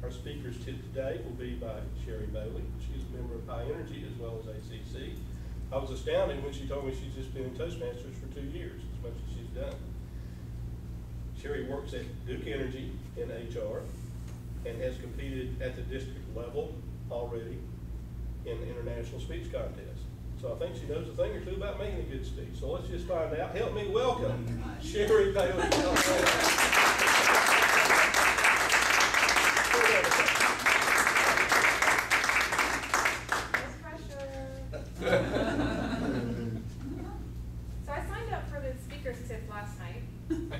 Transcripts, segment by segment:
Our speakers today will be by Cheri Bailey. She's a member of High Energy as well as ACC. I was astounded when she told me she's just been in Toastmasters for 2 years, as much as she's done. Cheri works at Duke Energy in HR and has competed at the district level already in international speech contests. So I think she knows a thing or two about making a good speech. So let's just find out. Help me welcome Cheri Bailey. So I signed up for the speaker's tip last night,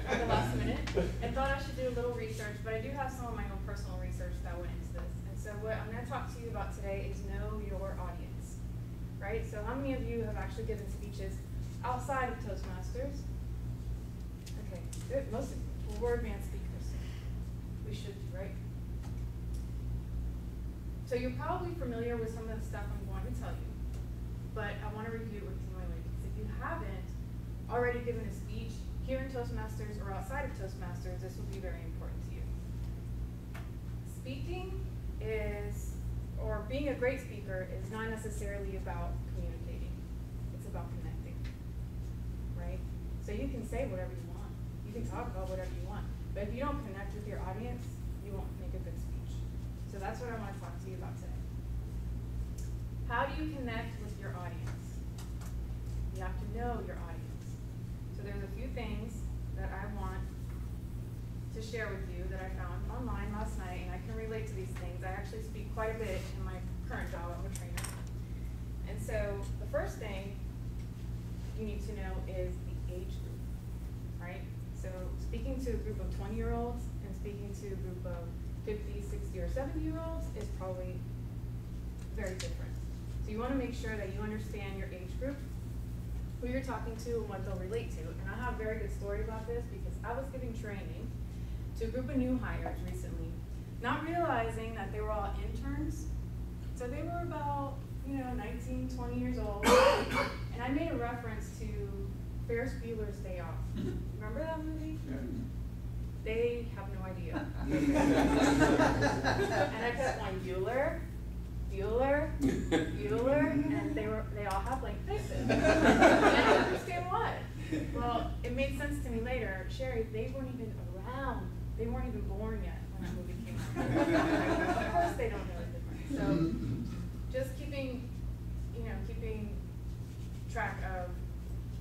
at the last minute, and thought I should do a little research, but I do have some of my own personal research that went into this. And so what I'm going to talk to you about today is know your audience, right? So how many of you have actually given speeches outside of Toastmasters? Okay, good. Most of you, we're advanced speakers. We should be, right? So you're probably familiar with some of the stuff I'm going to tell you, but I want to review it with you anyway, because if you haven't already given a speech here in Toastmasters or outside of Toastmasters, this will be very important to you. Speaking is, or being a great speaker is not necessarily about communicating. It's about connecting, right? So you can say whatever you want. You can talk about whatever you want, but if you don't connect with your audience, you won't make a good speech. So that's what I want to talk to you about today. How do you connect with your audience? You have to know your audience. So there's a few things that I want to share with you that I found online last night, and I can relate to these things. I actually speak quite a bit in my current job. I'm a trainer. And so the first thing you need to know is the age group, right? So speaking to a group of 20-year-olds and speaking to a group of 50, 60, or 70-year-olds is probably very different. So you want to make sure that you understand your age group, who you're talking to, and what they'll relate to. And I have a very good story about this because I was giving training to a group of new hires recently, not realizing that they were all interns. So they were about, 19, 20 years old. And I made a reference to Ferris Bueller's Day Off. Remember that movie? Yeah. They have no idea. And I kept going, Bueller, Bueller, Bueller, and they all have blank faces. And I didn't understand why. Well, it made sense to me later. Cheri, they weren't even around. They weren't even born yet when that movie came out. Of course they don't know the difference. So just keeping track of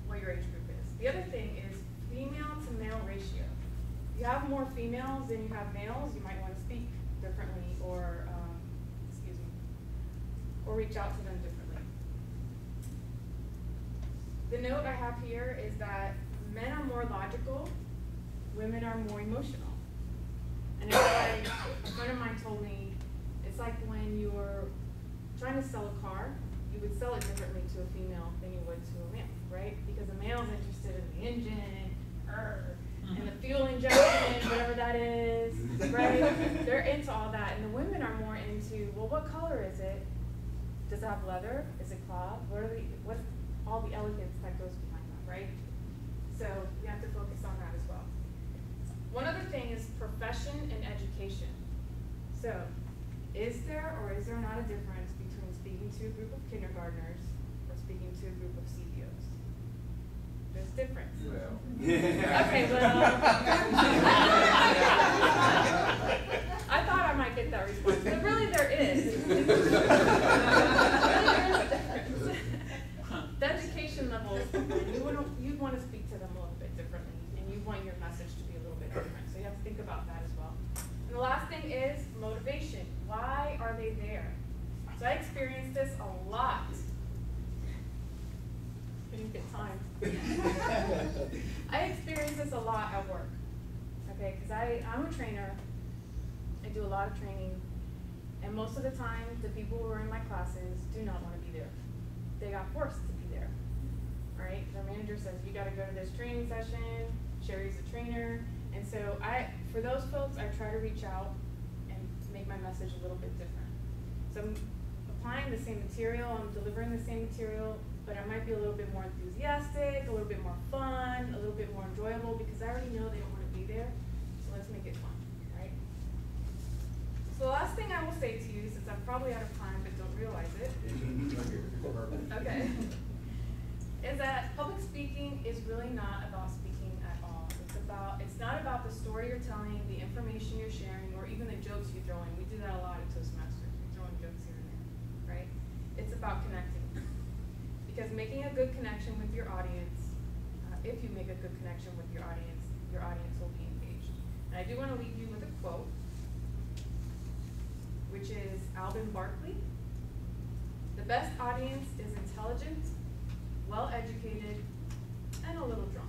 what your age group is. The other thing is female to male ratio. If you have more females than you have males, you might want to speak differently or reach out to them differently. The note I have here is that men are more logical, women are more emotional. And it's like, a friend of mine told me, it's like when you're trying to sell a car, you would sell it differently to a female than you would to a male, right? Because a male's interested in the engine, and the fuel injection, whatever that is, right? They're into all that. And the women are more into, well, what color is it? Does it have leather? Is it cloth? What's all the elegance that goes behind that, right? So we have to focus on that as well. One other thing is profession and education. So is there or is there not a difference between speaking to a group of kindergartners or speaking to a group of CEOs? There's difference. Well. Okay, well. I thought I might get that response, but really there is. The education levels, you'd want to speak to them a little bit differently, and you want your message to be a little bit different. So you have to think about that as well. And the last thing is motivation. Why are they there? So I experienced this a lot. I didn't get time. I experienced this a lot at work. Okay, because I'm a trainer. I do a lot of training, and most of the time, the people who are in my classes do not want to be there. They got forced to be there, right? Their manager says, you got to go to this training session, Cheri's a trainer, and so for those folks, I try to reach out and make my message a little bit different. So I'm applying the same material, I'm delivering the same material, but I might be a little bit more enthusiastic, a little bit more fun, a little bit more enjoyable, because I already know they don't want to be there, so let's make it fun, right? So the last thing I will say to you, since I'm probably out of time but don't realize it, okay, is that public speaking is really not about speaking at all. It's not about the story you're telling, the information you're sharing, or even the jokes you throw in. We do that a lot at Toastmasters. We throw in jokes here and there, right? It's about connecting. Because making a good connection with your audience, if you make a good connection with your audience will be engaged. And I do want to leave you with a quote, which is Alvin Barkley. The best audience is intelligent, well-educated, and a little drunk.